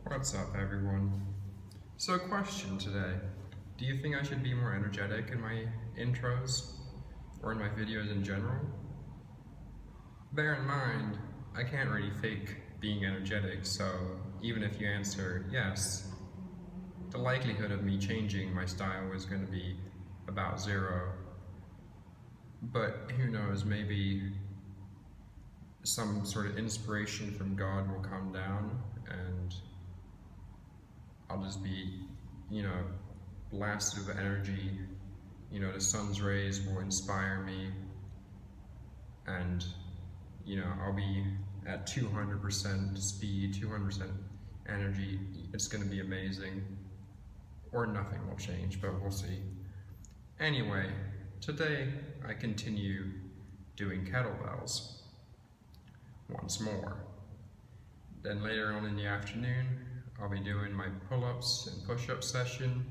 What's up, everyone? So, question today. Do you think I should be more energetic in my intros or in my videos in general? Bear in mind, I can't really fake being energetic, so even if you answer yes, the likelihood of me changing my style is going to be about zero. But who knows, maybe some sort of inspiration from God will come down and I'll just be, blasted with energy. The sun's rays will inspire me and, I'll be at 200% speed, 200% energy. It's going to be amazing. Or nothing will change, but we'll see. Anyway, today I continue doing kettlebells once more. Then later on in the afternoon, I'll be doing my pull-ups and push-up session,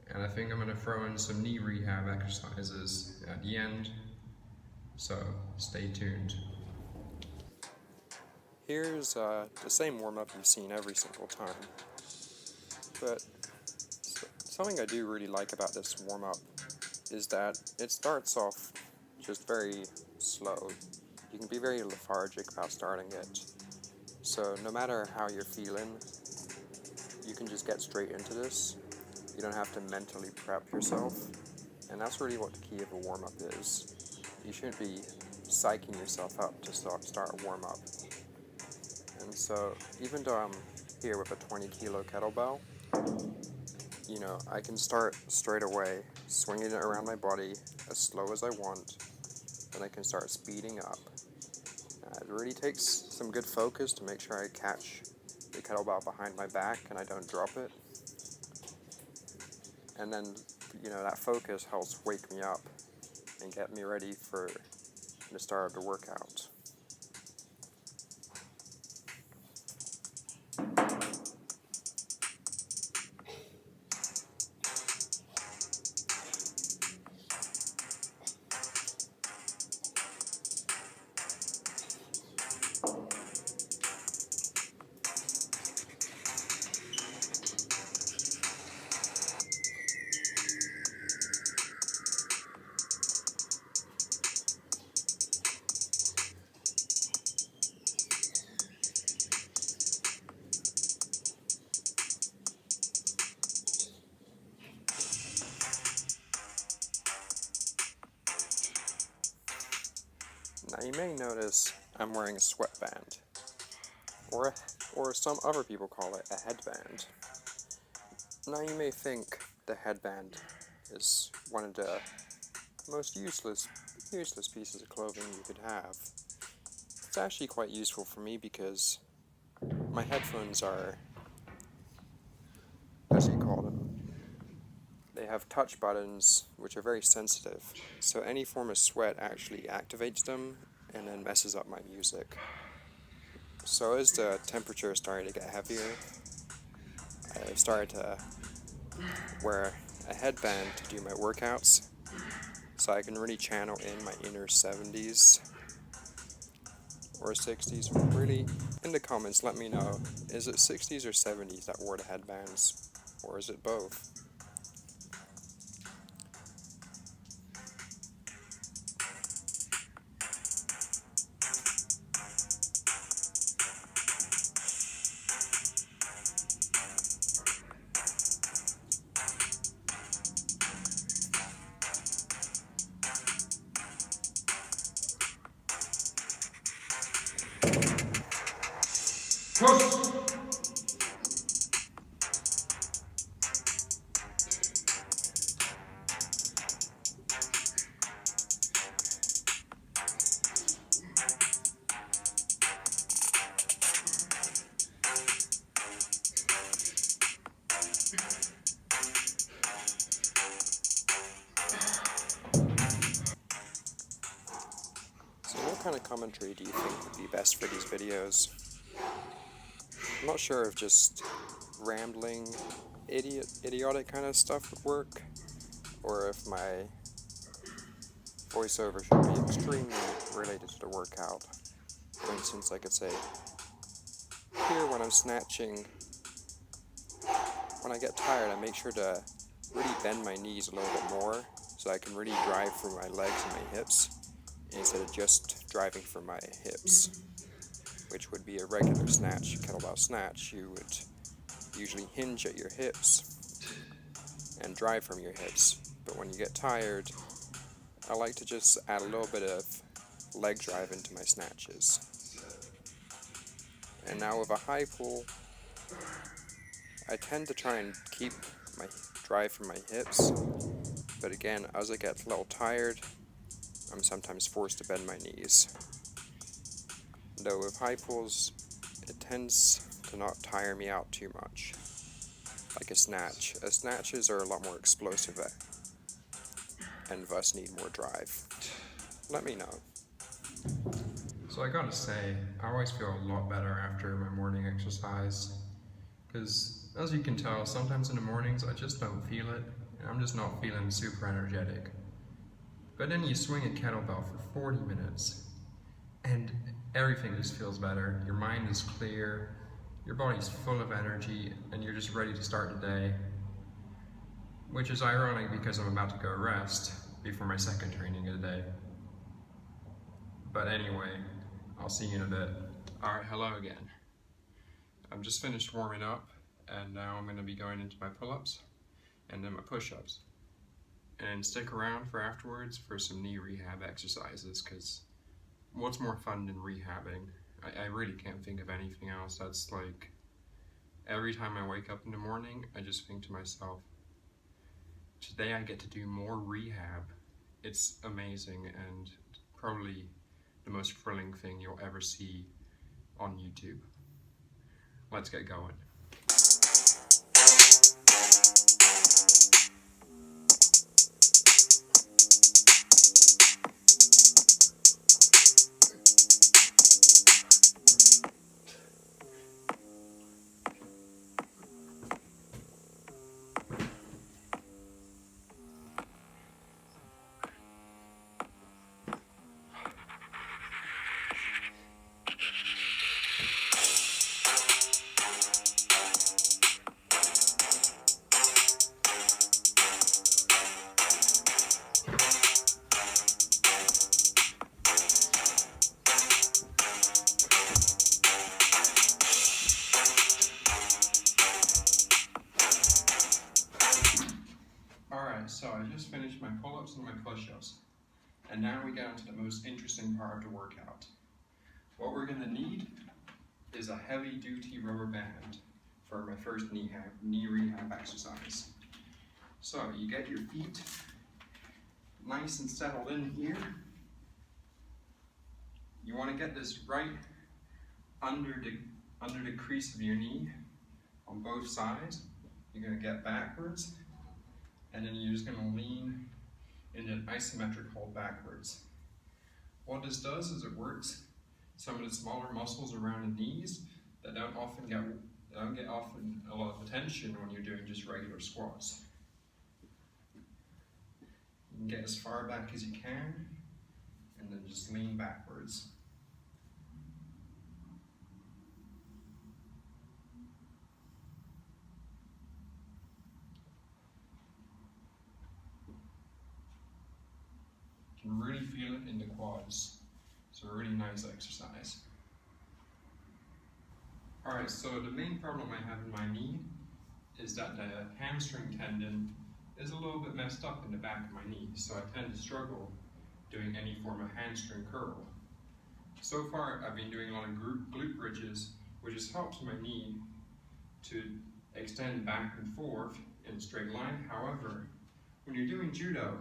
and I think I'm going to throw in some knee rehab exercises at the end, so stay tuned. Here's the same warm-up you've seen every single time, but something I do really like about this warm-up is that it starts off just very slow. You can be very lethargic about starting it. So no matter how you're feeling, you can just get straight into this. You don't have to mentally prep yourself. And that's really what the key of a warm-up is. You shouldn't be psyching yourself up to start a warm-up. And so even though I'm here with a 20-kilo kettlebell, I can start straight away, swinging it around my body as slow as I want. Then I can start speeding up. It really takes some good focus to make sure I catch the kettlebell behind my back and I don't drop it. And then, that focus helps wake me up and get me ready for the start of the workout. Now you may notice I'm wearing a sweatband, or some other people call it a headband. Now you may think the headband is one of the most useless pieces of clothing you could have. It's actually quite useful for me because my headphones are, as you call them, they have touch buttons which are very sensitive, so any form of sweat actually activates them and then messes up my music. So as the temperature started to get heavier, I started to wear a headband to do my workouts, so I can really channel in my inner 70s or 60s. Really, in the comments, let me know, is it 60s or 70s that wore the headbands, or is it both? Push! So what kind of commentary do you think would be best for these videos? I'm not sure if just rambling, idiotic kind of stuff would work, or if my voiceover should be extremely related to the workout. For instance, I could say, here when I'm snatching, when I get tired, I make sure to really bend my knees a little bit more so I can really drive from my legs and my hips instead of just driving from my hips, which would be a regular snatch, kettlebell snatch. You would usually hinge at your hips and drive from your hips, but when you get tired, I like to just add a little bit of leg drive into my snatches. And now with a high pull, I tend to try and keep my drive from my hips, but again, as I get a little tired, I'm sometimes forced to bend my knees. Though with high pulls, it tends to not tire me out too much, like a snatch. Snatches are a lot more explosive and thus need more drive. Let me know. So I gotta say, I always feel a lot better after my morning exercise, because as you can tell, sometimes in the mornings I just don't feel it, and I'm just not feeling super energetic. But then you swing a kettlebell for 40 minutes, and everything just feels better. Your mind is clear, your body's full of energy, and you're just ready to start the day. Which is ironic because I'm about to go rest before my second training of the day. But anyway, I'll see you in a bit. Alright, hello again. I'm just finished warming up, and now I'm going to be going into my pull-ups and then my push-ups. And stick around for afterwards for some knee rehab exercises, because what's more fun than rehabbing? I really can't think of anything else. That's like, every time I wake up in the morning, I just think to myself, today I get to do more rehab. It's amazing and probably the most thrilling thing you'll ever see on YouTube. Let's get going. Alright, so I just finished my pull-ups and my push-ups. And now we get on to the most interesting part of the workout. What we're going to need is a heavy-duty rubber band for my first knee rehab exercise. So you get your feet nice and settled in here. You want to get this right under the crease of your knee on both sides. You're going to get backwards, and then you're just going to lean in an isometric hold backwards. What this does is it works some of the smaller muscles around the knees that don't get a lot of attention when you're doing just regular squats. You can get as far back as you can, and then just lean backwards. You can really feel it in the quads. It's a really nice exercise. Alright, so the main problem I have in my knee is that the hamstring tendon is a little bit messed up in the back of my knee, so I tend to struggle doing any form of hamstring curl. So far, I've been doing a lot of glute bridges, which has helped my knee to extend back and forth in a straight line. However, when you're doing judo,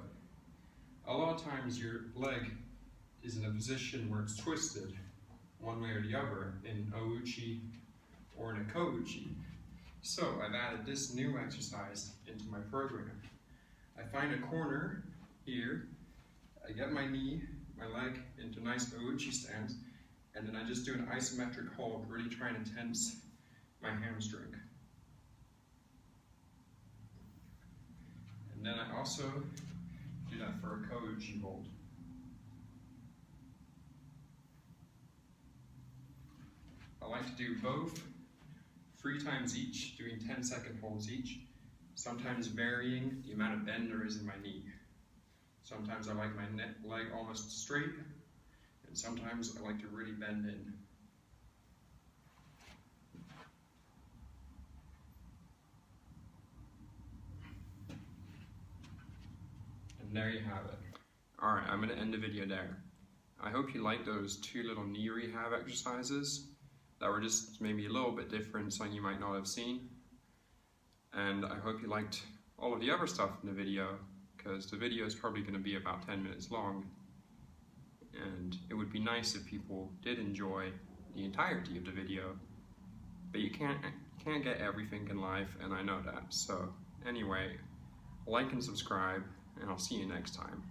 a lot of times your leg is in a position where it's twisted one way or the other in ouchi or in a kouchi. So I've added this new exercise into my program. I find a corner here, I get my leg into a nice ouchi stance, and then I just do an isometric hold, really trying to tense my hamstring. And then I also do that for a kouchi hold. I like to do both 3 times each, doing 10-second holds each, sometimes varying the amount of bend there is in my knee. Sometimes I like my leg almost straight, and sometimes I like to really bend in. And there you have it. Alright, I'm going to end the video there. I hope you liked those 2 little knee rehab exercises that were just maybe a little bit different, something you might not have seen. And I hope you liked all of the other stuff in the video, because the video is probably going to be about 10 minutes long. And it would be nice if people did enjoy the entirety of the video, but you can't get everything in life, and I know that. So anyway, like and subscribe, and I'll see you next time.